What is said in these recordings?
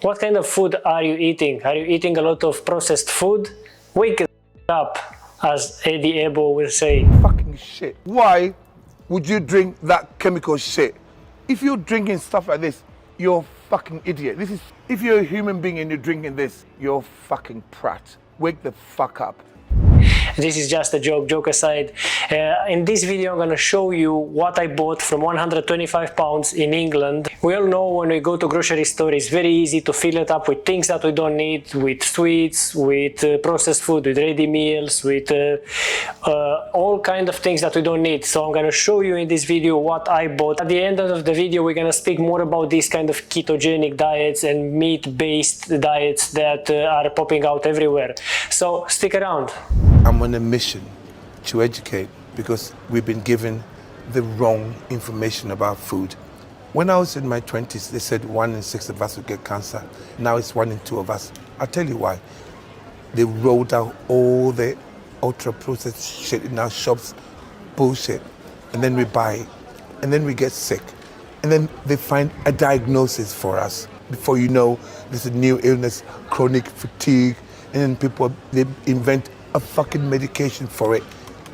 What kind of food are you eating? Are you eating a lot of processed food? Wake up, as Eddie Abbew will say. Fucking shit. Why would you drink that chemical shit? If you're drinking stuff like this, you're a fucking idiot. If you're a human being and you're drinking this, you're a fucking prat. Wake the fuck up. This is just a joke aside. In this video I'm gonna show you what I bought from 125 pounds in England. We all know when we go to grocery store it's very easy to fill it up with things that we don't need, with sweets, with processed food, with ready meals, with all kind of things that we don't need. So I'm gonna show you in this video what I bought. At the end of the video we're gonna speak more about these kind of ketogenic diets and meat-based diets that are popping out everywhere. So stick around. I'm on a mission to educate because we've been given the wrong information about food. When I was in my 20s, they said 1 in 6 of us would get cancer. Now it's 1 in 2 of us. I'll tell you why. They rolled out all the ultra-processed shit in our shops, bullshit, and then we buy it, and then we get sick, and then they find a diagnosis for us. Before you know, there's a new illness, chronic fatigue, and then they invent a fucking medication for it.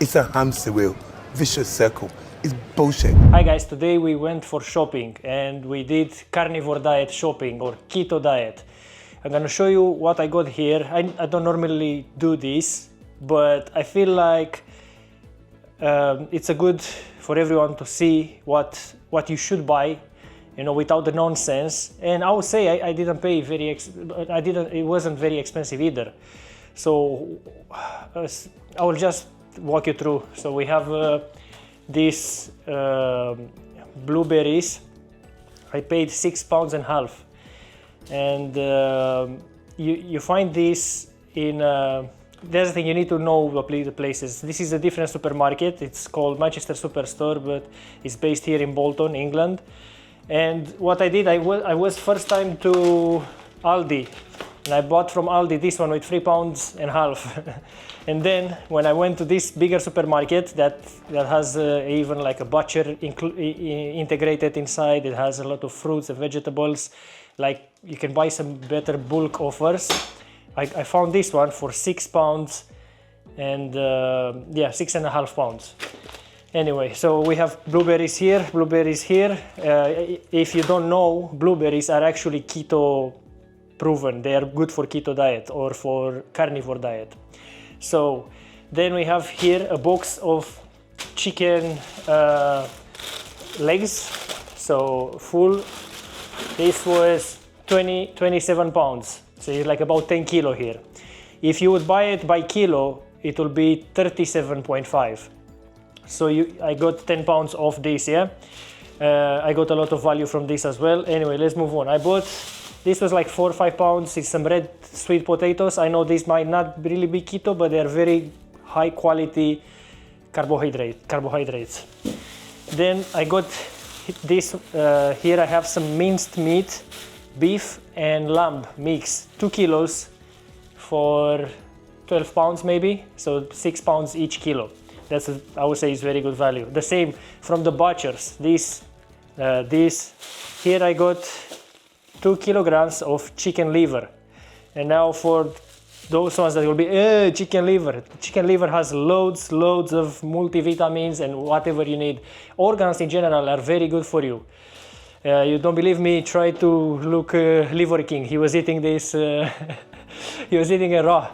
It's a hamster wheel, vicious circle. It's bullshit. Hi guys, today we went for shopping and we did carnivore diet shopping or keto diet. I'm gonna show you what I got here. I don't normally do this, but I feel like it's a good for everyone to see what you should buy, you know, without the nonsense. And I would say I didn't pay it wasn't very expensive either. So I will just walk you through. So we have these blueberries. I paid £6.50, and you find this in. There's the thing, you need to know the places. This is a different supermarket. It's called Manchester Superstore, but it's based here in Bolton, England. And what I did, I was first time to Aldi. And I bought from Aldi this one with £3.50. And then when I went to this bigger supermarket that has even like a butcher integrated inside, it has a lot of fruits and vegetables, like you can buy some better bulk offers. I found this one for £6 and yeah, £6.50. Anyway, so we have blueberries here, if you don't know, blueberries are actually keto proven. They are good for keto diet or for carnivore diet. So then we have here a box of chicken legs, so full. This was 27 pounds, so it's like about 10 kilo here. If you would buy it by kilo, it will be 37.5. So I got 10 pounds off this, yeah. I got a lot of value from this as well. Anyway, let's move on. I bought, this was like 4 or 5 pounds. It's some red sweet potatoes. I know this might not really be keto, but they're very high quality carbohydrates. Then I got this, here I have some minced meat, beef and lamb mix, 2 kilos for 12 pounds maybe, so £6 each kilo. That's, I would say, is very good value. The same from the butchers. This here I got 2 kilograms of chicken liver. And now for those ones that will be chicken liver. Chicken liver has loads of multivitamins and whatever you need. Organs in general are very good for you. You don't believe me? Try to look Liver King. He was eating this. He was eating it raw.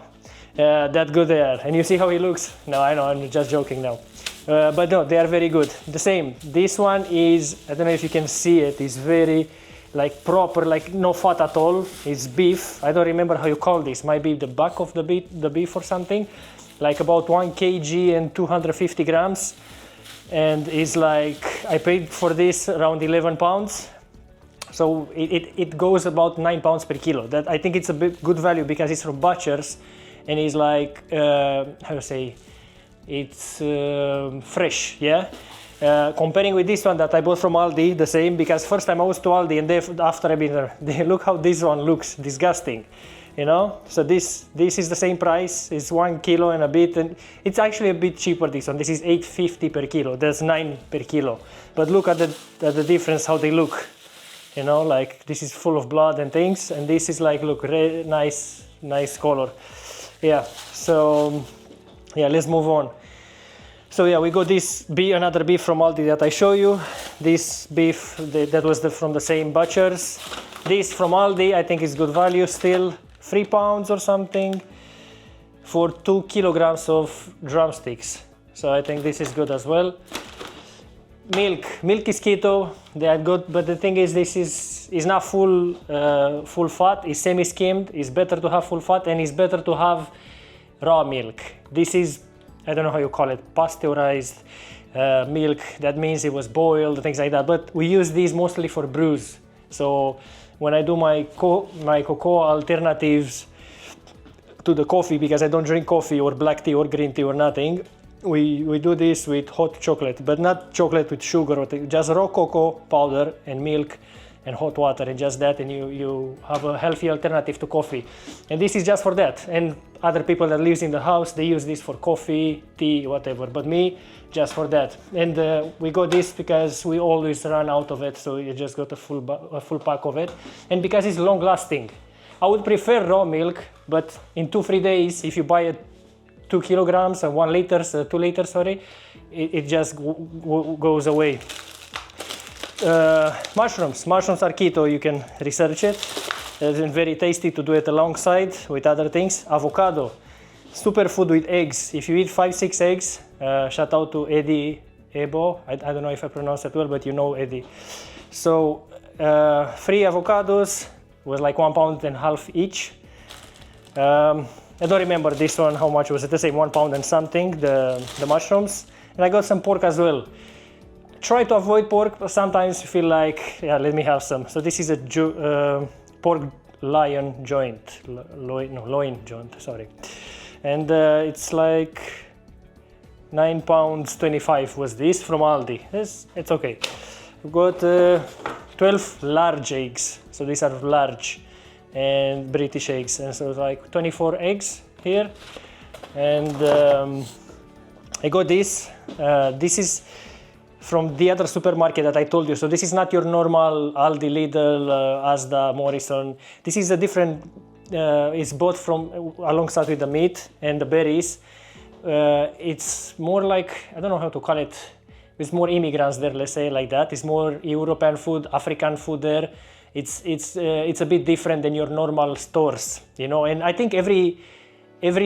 That good they are. And you see how he looks? No, I know, I'm just joking now. But no, they are very good. The same. This one is, I don't know if you can see it, it's very like proper, like no fat at all. It's beef. I don't remember how you call this. Might be the back of the beef or something. Like about 1 kg and 250 grams. And it's like, I paid for this around 11 pounds. So it goes about 9 pounds per kilo. That I think it's a bit good value because it's from butchers. And it's like, how to say, it's fresh, yeah? Comparing with this one that I bought from Aldi, the same, because first time I was to Aldi and after I've been there, look how this one looks, disgusting, you know? So this is the same price, it's 1 kilo and a bit, and it's actually a bit cheaper, this one. This is 8.50 per kilo, that's 9 per kilo. But look at the difference, how they look. you know, like this is full of blood and things, and this is like, look, nice color. Yeah, so yeah, let's move on. So yeah, we got this another beef from Aldi that I show you. This beef, that was from the same butchers. This from Aldi, I think is good value still, 3 pounds or something for 2 kilograms of drumsticks. So I think this is good as well. Milk is keto, they are good, but the thing is, this is not full fat, it's semi-skimmed, it's better to have full fat, and it's better to have raw milk. This is, I don't know how you call it, pasteurized milk. That means it was boiled, things like that, but we use these mostly for brews. So when I do my cocoa alternatives to the coffee, because I don't drink coffee or black tea or green tea or nothing, we do this with hot chocolate, but not chocolate with sugar, or just raw cocoa powder and milk and hot water, and just that, and you have a healthy alternative to coffee. And this is just for that. And other people that lives in the house, they use this for coffee, tea, whatever, but me, just for that. And we got this because we always run out of it, so you just got a full pack of it. And because it's long lasting. I would prefer raw milk, but in 2-3 days, if you buy it 2 kilograms and 1 liter, 2 liters, sorry, it just goes away. Mushrooms are keto, you can research it. It's very tasty to do it alongside with other things. Avocado, superfood with eggs. If you eat 5-6 eggs, shout out to Eddie Abbew. I don't know if I pronounce it well, but you know Eddie. So 3 avocados was like 1.5 pounds each. I don't remember this one, how much was it, the same 1 pound and something, the mushrooms. And I got some pork as well. Try to avoid pork, but sometimes you feel like, yeah, let me have some. So this is a pork loin joint, sorry. And it's like 9 pounds 25 was this from Aldi. It's okay. We've got 12 large eggs, so these are large and British eggs, and so it's like 24 eggs here. And I got this. This is from the other supermarket that I told you. So this is not your normal Aldi, Lidl, Asda, Morrison. This is a different, it's bought from alongside with the meat and the berries. It's more like, I don't know how to call it. There's more immigrants there, let's say like that. It's more European food, African food there. It's a bit different than your normal stores, you know. And I think every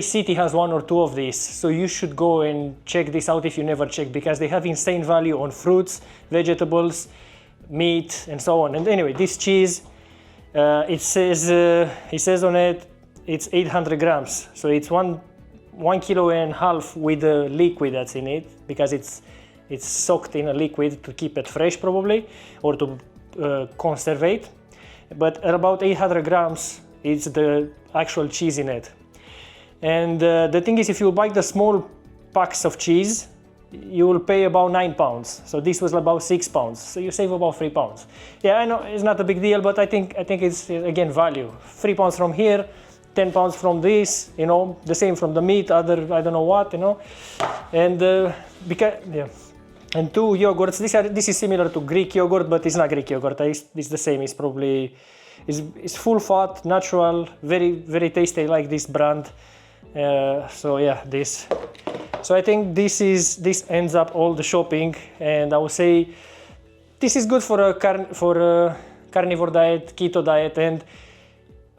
city has 1 or 2 of these, so you should go and check this out if you never check, because they have insane value on fruits, vegetables, meat, and so on. And anyway, this cheese, it says on it, it's 800 grams, so it's 1.5 kilos with the liquid that's in it, because it's soaked in a liquid to keep it fresh probably, or to conserve it. But at about 800 grams, it's the actual cheese in it. And the thing is, if you buy the small packs of cheese, you will pay about 9 pounds. So this was about 6 pounds. So you save about 3 pounds. Yeah, I know it's not a big deal, but I think it's, again, value. 3 pounds from here, 10 pounds from this, you know, the same from the meat, I don't know what, you know. And because, yeah. And 2 yogurts. This is similar to Greek yogurt, but it's not Greek yogurt. It's the same. It's probably it's full fat, natural, very very tasty. I like this brand. So yeah, this. So I think this ends up all the shopping, and I would say this is good for a carnivore diet, keto diet. And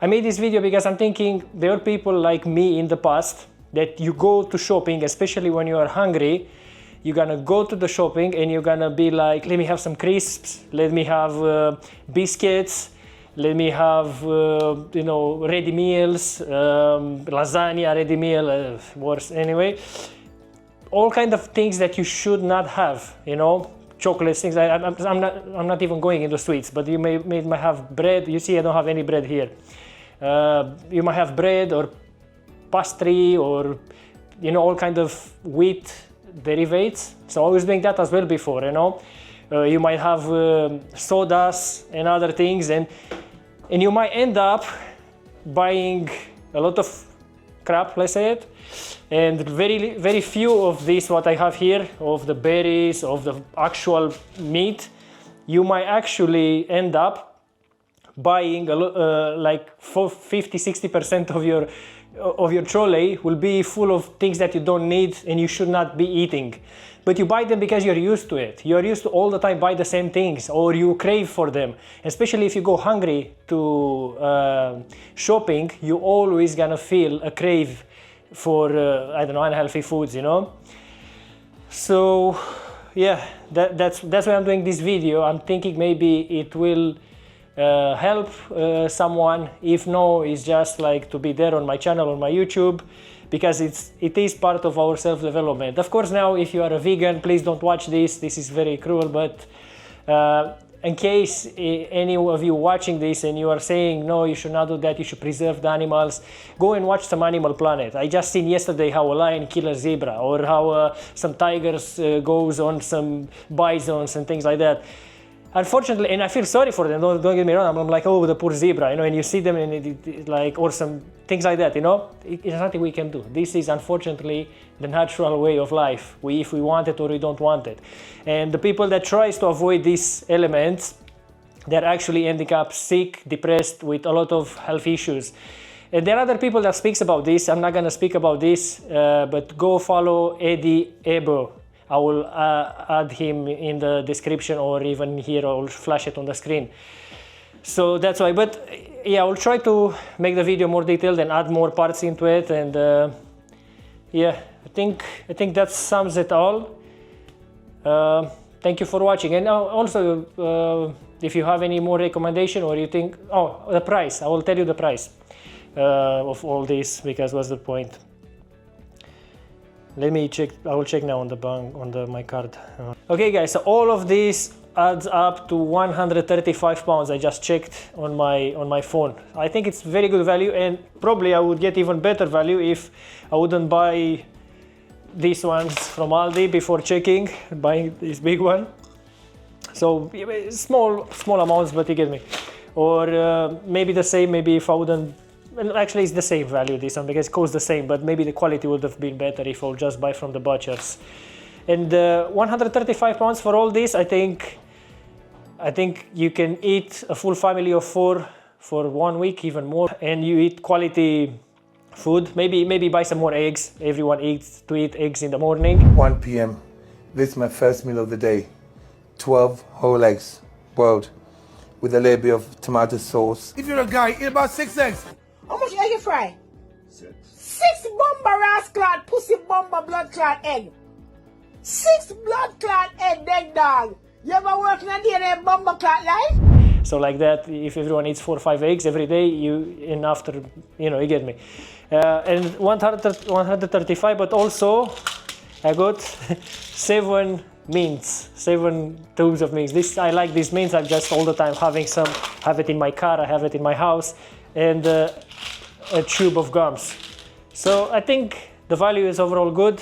I made this video because I'm thinking there are people like me in the past that you go to shopping, especially when you are hungry. You're gonna go to the shopping and you're gonna be like, let me have some crisps, let me have biscuits, let me have ready meals, lasagna, ready meal, worse anyway. All kind of things that you should not have, you know, chocolates, things. I'm not even going into sweets, but you might have bread. You see, I don't have any bread here. You might have bread or pastry or, you know, all kind of wheat derivates. So I was doing that as well before, you know. You might have sodas and other things, and you might end up buying a lot of crap, let's say it, and very very few of these what I have here, of the berries, of the actual meat. You might actually end up buying like 50-60% of your trolley will be full of things that you don't need and you should not be eating. But you buy them because you're used to it. You're used to all the time buy the same things, or you crave for them. Especially if you go hungry to shopping, you always gonna feel a crave for I don't know, unhealthy foods, you know. So yeah, that's why I'm doing this video. I'm thinking maybe it will help someone. If no, it's just like to be there on my channel, on my YouTube, because it is part of our self-development. Of course, now if you are a vegan, please don't watch this. This is very cruel, but in case any of you watching this and you are saying, no, you should not do that, you should preserve the animals, go and watch some Animal Planet. I just seen yesterday how a lion kills a zebra, or how some tigers goes on some bisons and things like that. Unfortunately, and I feel sorry for them, don't get me wrong, I'm like, oh, the poor zebra, you know, and you see them and it like, or some things like that, you know, it's nothing we can do. This is unfortunately the natural way of life, if we want it or we don't want it. And the people that tries to avoid these elements, they're actually ending up sick, depressed, with a lot of health issues. And there are other people that speaks about this. I'm not gonna speak about this, but go follow Eddie Abbew. I will add him in the description, or even here I'll flash it on the screen. So that's why, but yeah, I will try to make the video more detailed and add more parts into it. And yeah, I think that sums it all. Thank you for watching. And also, if you have any more recommendation, or you think, oh, the price, I will tell you the price of all this, because what's the point? Let me check. I will check now on the bank, on my card. Okay, guys. So all of this adds up to 135 pounds. I just checked on my phone. I think it's very good value, and probably I would get even better value if I wouldn't buy these ones from Aldi before checking, buying this big one. So small amounts, but you get me. Or maybe the same. Maybe if I wouldn't. Well, actually, it's the same value, this one, because it costs the same, but maybe the quality would have been better if I'll just buy from the butchers. And 135 pounds for all this, I think you can eat a full family of 4 for 1 week, even more, and you eat quality food. Maybe buy some more eggs. Everyone eats eggs in the morning. 1 p.m. This is my first meal of the day. 12 whole eggs, boiled, with a little bit of tomato sauce. If you're a guy, eat about 6 eggs. How much egg you fry? 6 bomber ass clot, pussy bomber blood clot egg. 6 blood clot egg, dead dog. You ever work in a day bomber clot life? So like that, if everyone eats 4 or 5 eggs every day, and after, you know, you get me. And 135, but also I got 7 mints, 7 tubes of mints. I like these mints. I'm just all the time having some. Have it in my car. I have it in my house, and a tube of gums. So I think the value is overall good.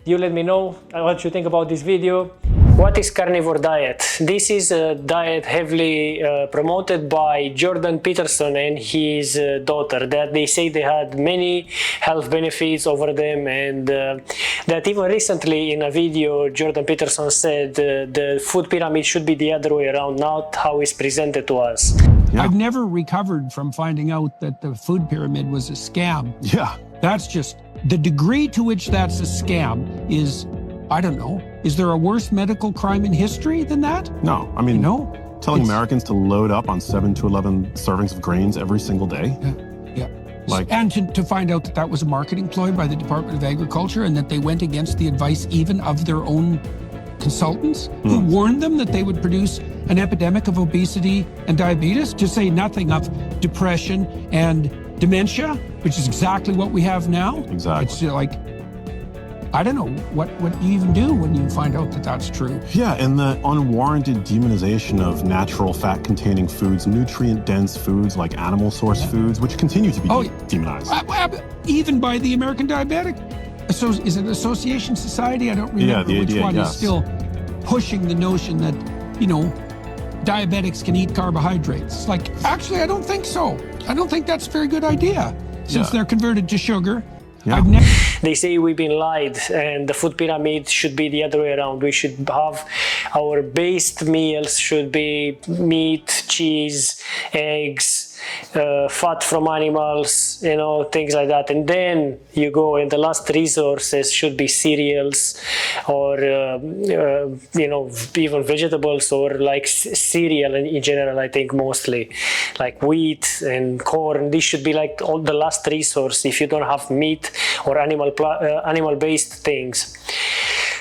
You let me know what you think about this video. What is Carnivore Diet? This is a diet heavily promoted by Jordan Peterson and his daughter, that they say they had many health benefits over them, and that even recently in a video Jordan Peterson said the food pyramid should be the other way around, not how it's presented to us. Yeah. I've never recovered from finding out that the food pyramid was a scam. Yeah. That's just, the degree to which that's a scam is, I don't know, is there a worse medical crime in history than that? No, I mean, no. Telling Americans to load up on 7 to 11 servings of grains every single day. Yeah. Like, and to find out that that was a marketing ploy by the Department of Agriculture, and that they went against the advice even of their own consultants who warned them that they would produce an epidemic of obesity and diabetes, to say nothing of depression and dementia, which is exactly what we have now. Exactly. It's like, I don't know what you even do when you find out that that's true. Yeah, and the unwarranted demonization of natural fat-containing foods, nutrient-dense foods like animal-source foods, which continue to be demonized. Even by the American Diabetic. So is it Association Society? I don't remember which one is still pushing the notion that, you know, diabetics can eat carbohydrates. Like, actually, I don't think so. I don't think that's a very good idea, since they're converted to sugar. Yeah. They say we've been lied, and the food pyramid should be the other way around. We should have our based meals should be meat, cheese, eggs, fat from animals, things like that. And then you go, and the last resources should be cereals, or even vegetables, or like cereal in general. I think mostly like wheat and corn. This should be like all the last resource if you don't have meat or animal-based things.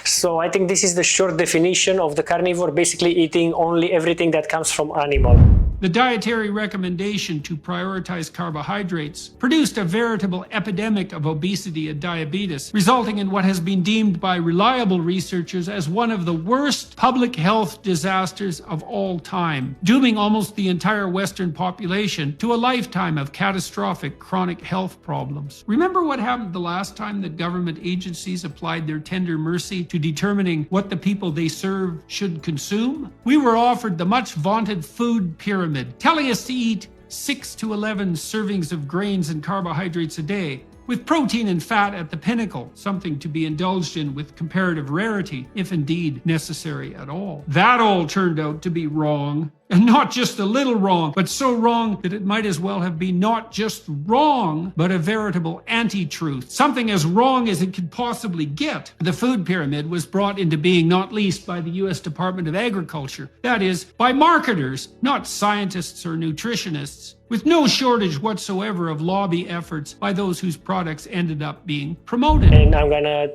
So I think this is the short definition of the carnivore, basically eating only everything that comes from animal. The dietary recommendation to prioritize carbohydrates produced a veritable epidemic of obesity and diabetes, resulting in what has been deemed by reliable researchers as one of the worst public health disasters of all time, dooming almost the entire Western population to a lifetime of catastrophic chronic health problems. Remember what happened the last time that government agencies applied their tender mercy to determining what the people they serve should consume? We were offered the much vaunted food pyramid, telling us to eat 6 to 11 servings of grains and carbohydrates a day, with protein and fat at the pinnacle, something to be indulged in with comparative rarity, if indeed necessary at all. That all turned out to be wrong. And not just a little wrong, but so wrong that it might as well have been not just wrong, but a veritable anti-truth. Something as wrong as it could possibly get. The food pyramid was brought into being not least by the U.S. Department of Agriculture. That is, by marketers, not scientists or nutritionists, with no shortage whatsoever of lobby efforts by those whose products ended up being promoted. And I'm gonna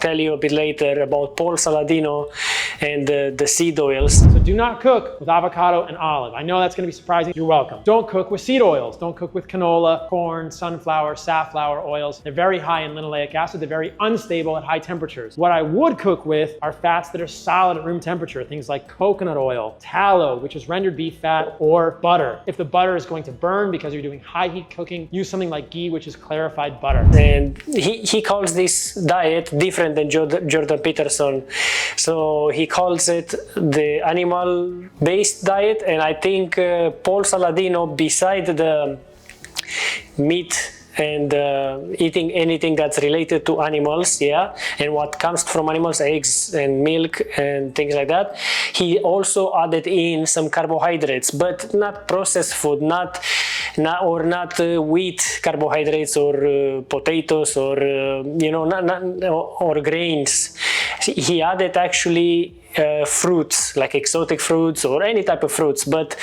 tell you a bit later about Paul Saladino and the seed oils. So do not cook with avocado and olive. I know that's going to be surprising. You're welcome. Don't cook with seed oils. Don't cook with canola, corn, sunflower, safflower oils. They're very high in linoleic acid. They're very unstable at high temperatures. What I would cook with are fats that are solid at room temperature. Things like coconut oil, tallow, which is rendered beef fat, or butter. If the butter is going to burn because you're doing high heat cooking, use something like ghee, which is clarified butter. And he calls this diet different than Jordan Peterson. So he calls it the animal-based diet, and I think Paul Saladino, beside the meat and eating anything that's related to animals, and what comes from animals, eggs and milk and things like that, he also added in some carbohydrates, but not processed food, not wheat carbohydrates, or potatoes, or or grains. He added actually fruits, like exotic fruits or any type of fruits, but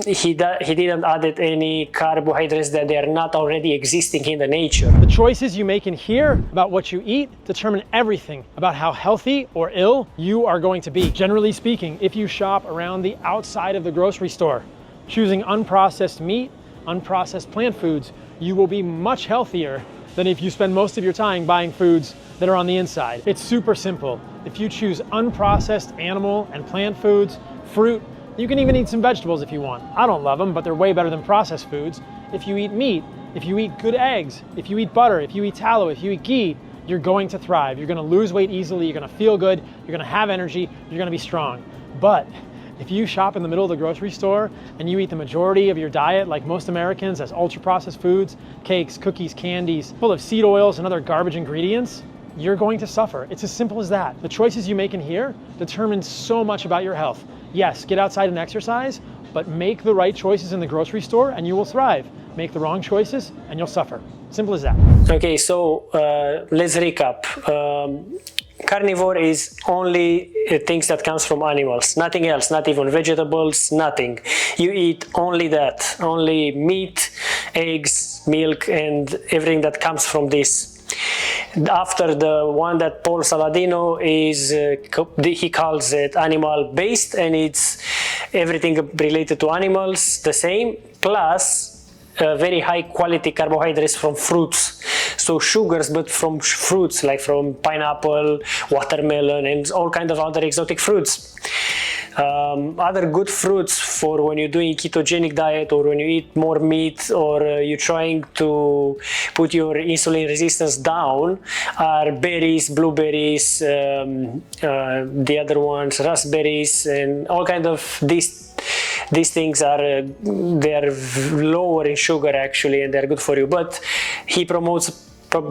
he didn't add any carbohydrates that they are not already existing in the nature. The choices you make in here about what you eat determine everything about how healthy or ill you are going to be. Generally speaking, if you shop around the outside of the grocery store, choosing unprocessed meat, unprocessed plant foods, you will be much healthier than if you spend most of your time buying foods that are on the inside. It's super simple. If you choose unprocessed animal and plant foods, fruit, you can even eat some vegetables if you want. I don't love them, but they're way better than processed foods. If you eat meat, if you eat good eggs, if you eat butter, if you eat tallow, if you eat ghee, you're going to thrive. You're gonna lose weight easily, you're gonna feel good, you're gonna have energy, you're gonna be strong. But if you shop in the middle of the grocery store and you eat the majority of your diet, like most Americans, as ultra-processed foods, cakes, cookies, candies, full of seed oils and other garbage ingredients, you're going to suffer. It's as simple as that. The choices you make in here determine so much about your health. Yes, get outside and exercise, but make the right choices in the grocery store and you will thrive. Make the wrong choices and you'll suffer. Simple as that. Okay, so let's recap. Carnivore is only things that comes from animals, nothing else, not even vegetables, nothing. You eat only that, only meat, eggs, milk, and everything that comes from this. After the one that Paul Saladino is, he calls it animal-based, and it's everything related to animals, the same, plus very high quality carbohydrates from fruits. So sugars, but from fruits, like from pineapple, watermelon, and all kinds of other exotic fruits. Other good fruits for when you're doing ketogenic diet, or when you eat more meat, or you're trying to put your insulin resistance down, are berries, blueberries, the other ones, raspberries, and all kinds of these these things are they're lower in sugar actually, and they're good for you. But he promotes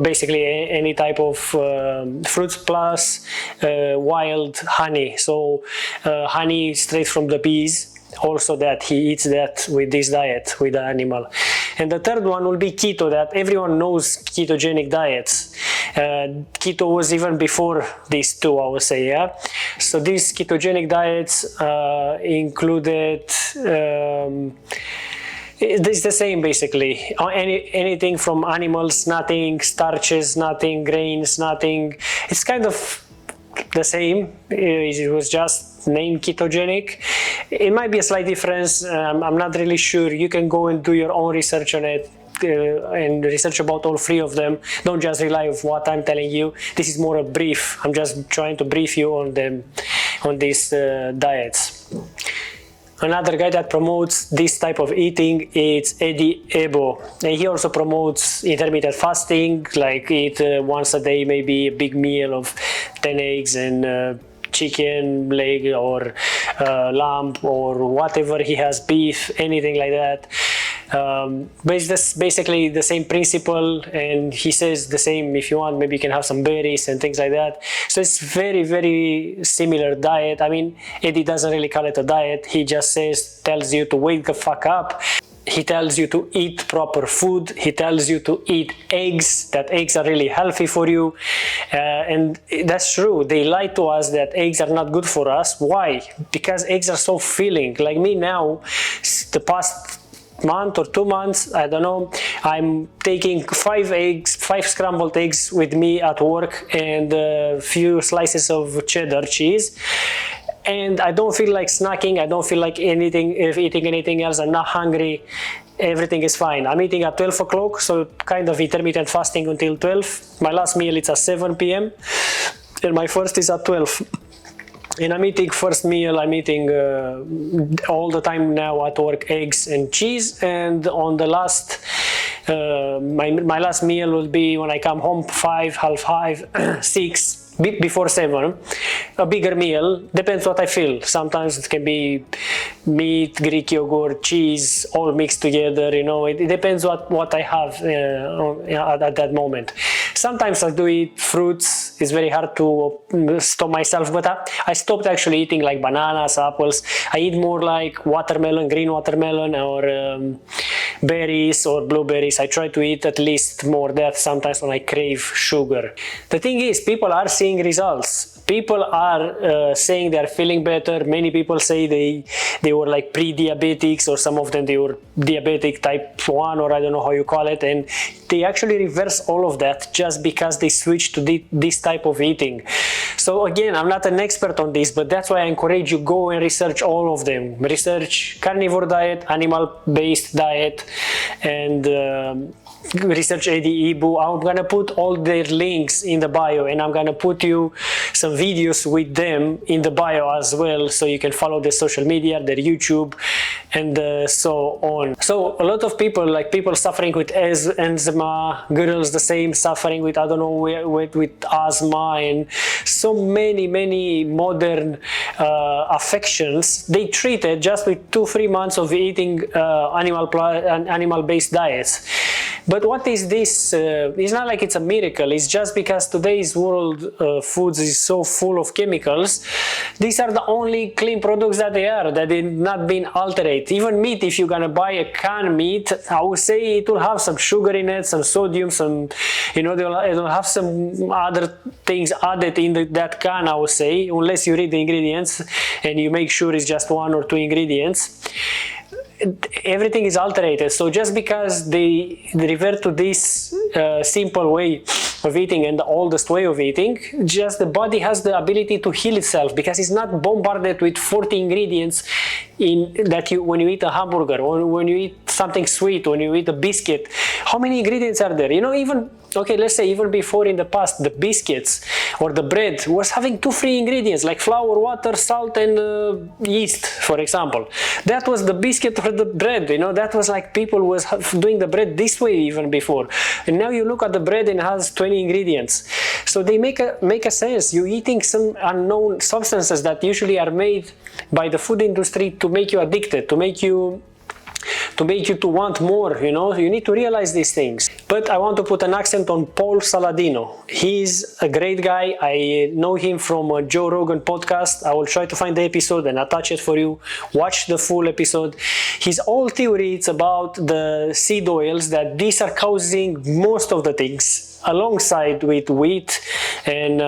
basically any type of fruits plus wild honey. So honey straight from the bees. Also that he eats that with this diet with the animal. And the third one will be keto, that everyone knows ketogenic diets. Keto was even before these two, I would say, yeah. So these ketogenic diets included it's the same basically. Anything from animals, nothing starches, nothing grains, nothing. It's kind of the same. It was just named ketogenic. It might be a slight difference. I'm not really sure. You can go and do your own research on it and research about all three of them. Don't just rely on what I'm telling you. This is more a brief. I'm just trying to brief you on them, on these diets. Another guy that promotes this type of eating is Eddie Abbew. And he also promotes intermittent fasting, like eat once a day, maybe a big meal of 10 eggs and chicken leg or lamb or whatever he has, beef, anything like that. But it's basically the same principle, and he says the same. If you want, maybe you can have some berries and things like that. So it's very, very similar diet. I mean, Eddie doesn't really call it a diet. He just tells you to wake the fuck up. He tells you to eat proper food. He tells you to eat eggs, that eggs are really healthy for you. And that's true. They lie to us that eggs are not good for us. Why? Because eggs are so filling. Like me now, the past month or 2 months, I don't know, I'm taking 5 scrambled eggs with me at work and a few slices of cheddar cheese. And I don't feel like snacking. I don't feel like eating anything else. I'm not hungry. Everything is fine. I'm eating at 12 o'clock, so kind of intermittent fasting until 12. My last meal is at 7 p.m. and my first is at 12. And I'm eating first meal, I'm eating all the time now at work, eggs and cheese. And on the last, my last meal will be when I come home, 5, half 5, 6, before 7. A bigger meal, depends what I feel. Sometimes it can be meat, Greek yogurt, cheese, all mixed together, you know. It depends what I have at that moment. Sometimes I do eat fruits. It's very hard to stop myself, but I stopped actually eating like bananas, apples. I eat more like watermelon, green watermelon, or berries or blueberries. I try to eat at least more that sometimes when I crave sugar. The thing is, people are seeing results. People are saying they're feeling better. Many people say they were like pre-diabetics, or some of them they were diabetic type 1, or I don't know how you call it, and they actually reverse all of that just because they switched to this type of eating. So again, I'm not an expert on this, but that's why I encourage you, go and research all of them. Research carnivore diet, animal-based diet, and research Eddie Abbew. I'm gonna put all their links in the bio, and I'm gonna put you some videos with them in the bio as well, so you can follow their social media, their YouTube, and so on. So a lot of people, like people suffering with eczema, girls the same, suffering with, I don't know, with asthma, and so many modern affections, they treated just with 2-3 months of eating animal-based diets. But what is this? It's not like it's a miracle. It's just because today's world foods is so full of chemicals. These are the only clean products that they are, that they've not been altered. Even meat, if you're gonna buy a canned meat, I would say it will have some sugar in it, some sodium, some, you know, it'll have some other things added in that can, I would say, unless you read the ingredients and you make sure it's just 1 or 2 ingredients. Everything is altered. So just because they revert to this simple way of eating and the oldest way of eating, just the body has the ability to heal itself, because it's not bombarded with 40 ingredients when you eat a hamburger, or when you eat something sweet, when you eat a biscuit. How many ingredients are there? You know, even okay, let's say even before in the past, the biscuits or the bread was having 2-3 ingredients like flour, water, salt, and yeast, for example. That was the biscuit or the bread, you know, that was like people was doing the bread this way even before. And now you look at the bread and it has 20 ingredients. So they make a sense. You're eating some unknown substances that usually are made by the food industry to make you addicted, to make you to want more, you know. You need to realize these things. But I want to put an accent on Paul Saladino. He's a great guy. I know him from a Joe Rogan podcast. I will try to find the episode and attach it for you. Watch the full episode. His whole theory is about the seed oils, that these are causing most of the things, alongside with wheat and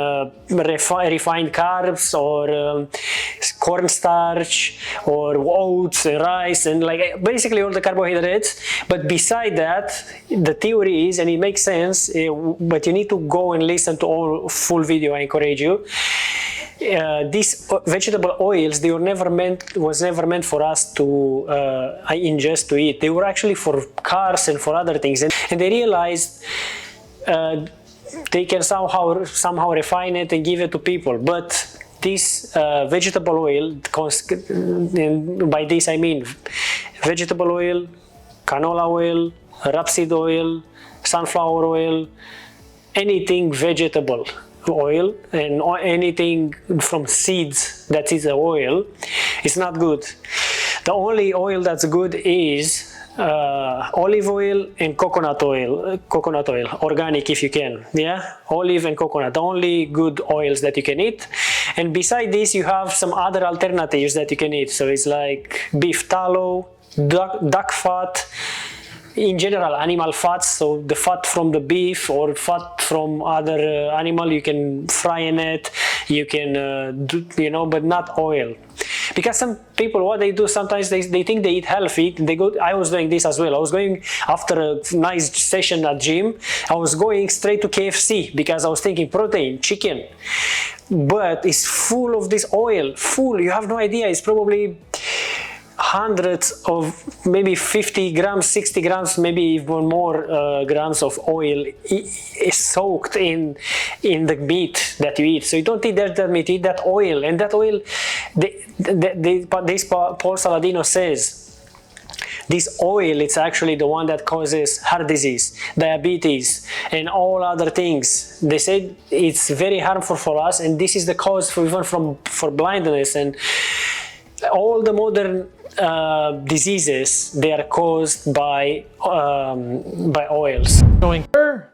refined carbs, or cornstarch, or oats and rice, and like basically all the carbohydrates. But beside that, the theory is, and it makes sense, but you need to go and listen to all full video, I encourage you. These vegetable oils, they were never meant for us to ingest, to eat. They were actually for cars and for other things, and they realized they can somehow refine it and give it to people. But this vegetable oil, and by this I mean vegetable oil, canola oil, rapeseed oil, sunflower oil, anything vegetable oil, and anything from seeds that is oil, is not good. The only oil that's good is olive oil and coconut oil, organic if you can, yeah, olive and coconut, the only good oils that you can eat. And beside this, you have some other alternatives that you can eat. So it's like beef tallow, duck fat, in general animal fats, so the fat from the beef or fat from other animal, you can fry in it, you can do, you know, but not oil. Because some people, what they do sometimes, they think they eat healthy. They go. I was doing this as well. I was going after a nice session at gym. I was going straight to KFC because I was thinking protein, chicken, but it's full of this oil. Full. You have no idea. It's probably hundreds of, maybe 50 grams, 60 grams, maybe even more grams of oil is soaked in the meat that you eat. So you don't eat that meat, you eat that oil. And that oil, this Paul Saladino says, this oil, it's actually the one that causes heart disease, diabetes, and all other things. They say it's very harmful for us, and this is the cause for blindness and all the modern diseases. They are caused by oils. Going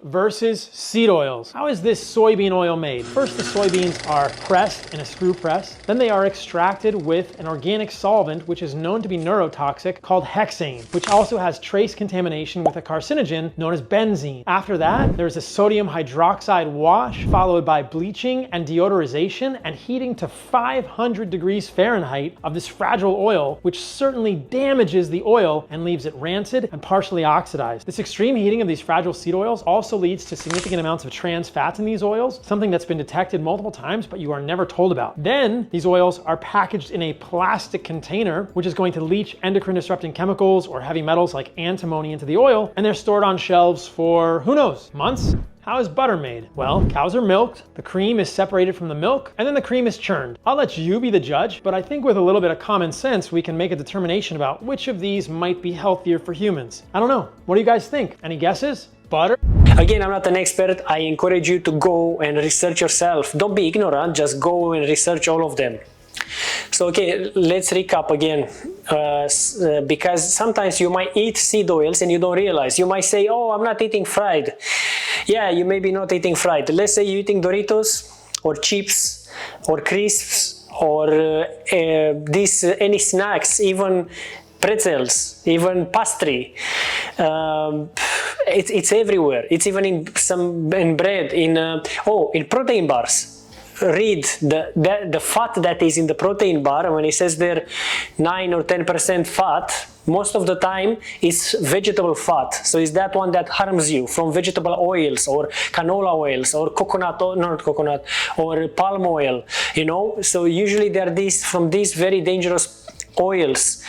versus seed oils. How is this soybean oil made? First, the soybeans are pressed in a screw press. Then they are extracted with an organic solvent, which is known to be neurotoxic, called hexane, which also has trace contamination with a carcinogen known as benzene. After that, there's a sodium hydroxide wash, followed by bleaching and deodorization and heating to 500 degrees Fahrenheit of this fragile oil, which certainly damages the oil and leaves it rancid and partially oxidized. This extreme heating of these fragile seed oils also leads to significant amounts of trans fats in these oils, something that's been detected multiple times but you are never told about. Then these oils are packaged in a plastic container, which is going to leach endocrine disrupting chemicals or heavy metals like antimony into the oil, and they're stored on shelves for, who knows, months? How is butter made? Well, cows are milked, the cream is separated from the milk, and then the cream is churned. I'll let you be the judge, but I think with a little bit of common sense, we can make a determination about which of these might be healthier for humans. I don't know. What do you guys think? Any guesses? Butter? Again, I'm not an expert. I encourage you to go and research yourself. Don't be ignorant, just go and research all of them. So, okay, let's recap again, because sometimes you might eat seed oils and you don't realize. You might say, oh, I'm not eating fried. Yeah, you may be not eating fried. Let's say you're eating Doritos or chips or crisps or any snacks, even pretzels, even pastry. It's everywhere. It's even in bread, in protein bars. Read the fat that is in the protein bar. When it says there 9 or 10% fat, most of the time it's vegetable fat. So it's that one that harms you, from vegetable oils or canola oils or or palm oil, you know. So usually they're from these very dangerous oils.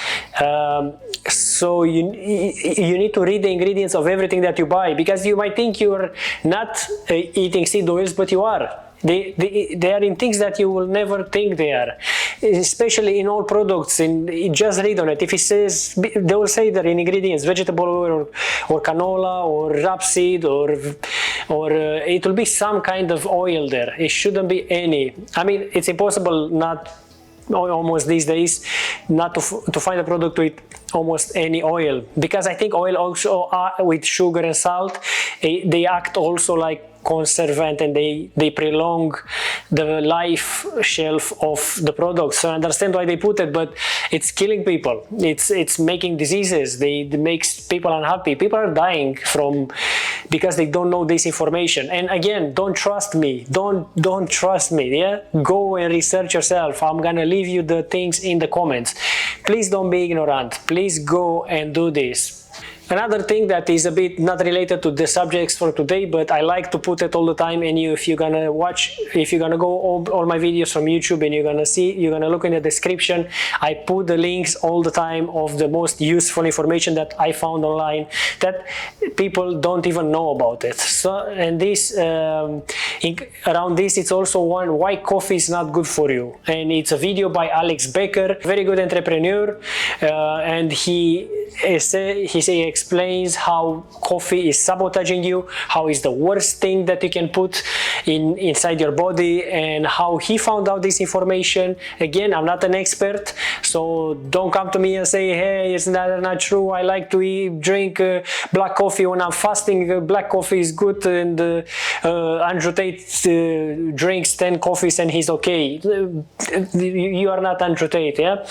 So you need to read the ingredients of everything that you buy, because you might think you're not eating seed oils, but you are. They are in things that you will never think they are, especially in all products. Just read on it. If it says, they will say that in ingredients, vegetable oil or canola or rapeseed or it will be some kind of oil there. It shouldn't be any. I mean, it's impossible not almost these days not to find a product with almost any oil, because I think oil also with sugar and salt, they act also like conservant, and they prolong the life shelf of the product. So I understand why they put it, but it's killing people. It's making diseases. It makes people unhappy. People are dying because they don't know this information. And again, don't trust me. Don't trust me. Yeah, go and research yourself. I'm gonna leave you the things in the comments. Please don't be ignorant. Please go and do this. Another thing that is a bit not related to the subjects for today, but I like to put it all the time, and if you're gonna go all my videos from YouTube, and you're gonna look in the description, I put the links all the time of the most useful information that I found online that people don't even know about it. So, and this around this, it's also one why coffee is not good for you, and it's a video by Alex Becker, very good entrepreneur, and he explains how coffee is sabotaging you, how it's the worst thing that you can put inside your body, and how he found out this information. Again, I'm not an expert, so don't come to me and say, hey, it's not true. I like to drink black coffee when I'm fasting. Black coffee is good, and Andrew Tate drinks 10 coffees and he's okay. You are not Andrew Tate, yeah?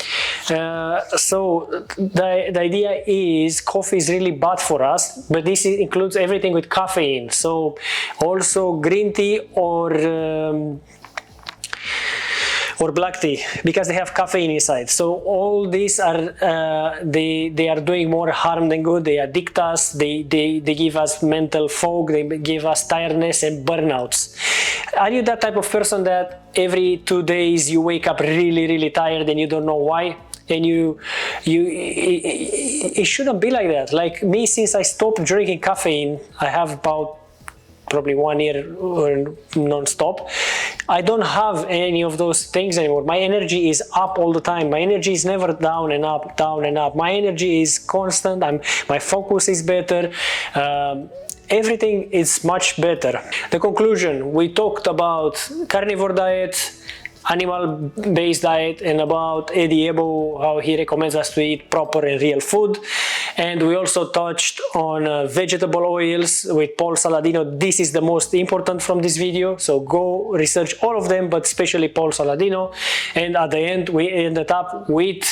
So the idea is coffee is really bad for us, but this includes everything with caffeine. So also green tea or black tea, because they have caffeine inside. So all these are they are doing more harm than good. They addict us. They give us mental fog. They give us tiredness and burnouts. Are you that type of person that every 2 days you wake up really tired and you don't know why? And it shouldn't be like that. Like me, since I stopped drinking caffeine, I have about probably 1 year or non-stop, I don't have any of those things anymore. My energy is up all the time. My energy is never down and up, down and up. My energy is constant. My focus is better. Everything is much better. The conclusion, we talked about carnivore diet, animal-based diet, and about Eddie Abbew, how he recommends us to eat proper and real food. And we also touched on vegetable oils with Paul Saladino. This is the most important from this video, so go research all of them, but especially Paul Saladino. And at the end, we ended up with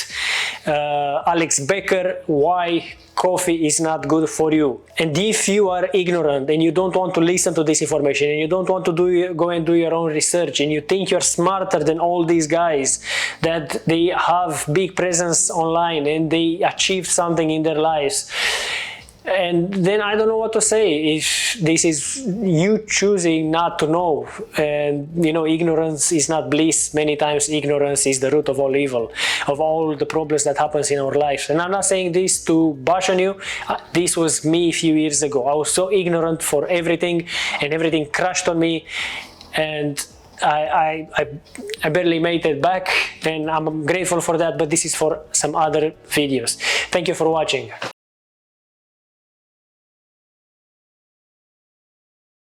Alex Becker, why coffee is not good for you. And if you are ignorant and you don't want to listen to this information, and you don't want to go and do your own research, and you think you're smarter than all these guys, that they have big presence online and they achieved something in their lives, and then I don't know what to say. If this is you choosing not to know, and you know, ignorance is not bliss. Many times ignorance is the root of all evil, of all the problems that happens in our lives. And I'm not saying this to bash on you. This was me a few years ago. I was so ignorant for everything, and everything crashed on me, and I barely made it back, and I'm grateful for that, but this is for some other videos. Thank you for watching.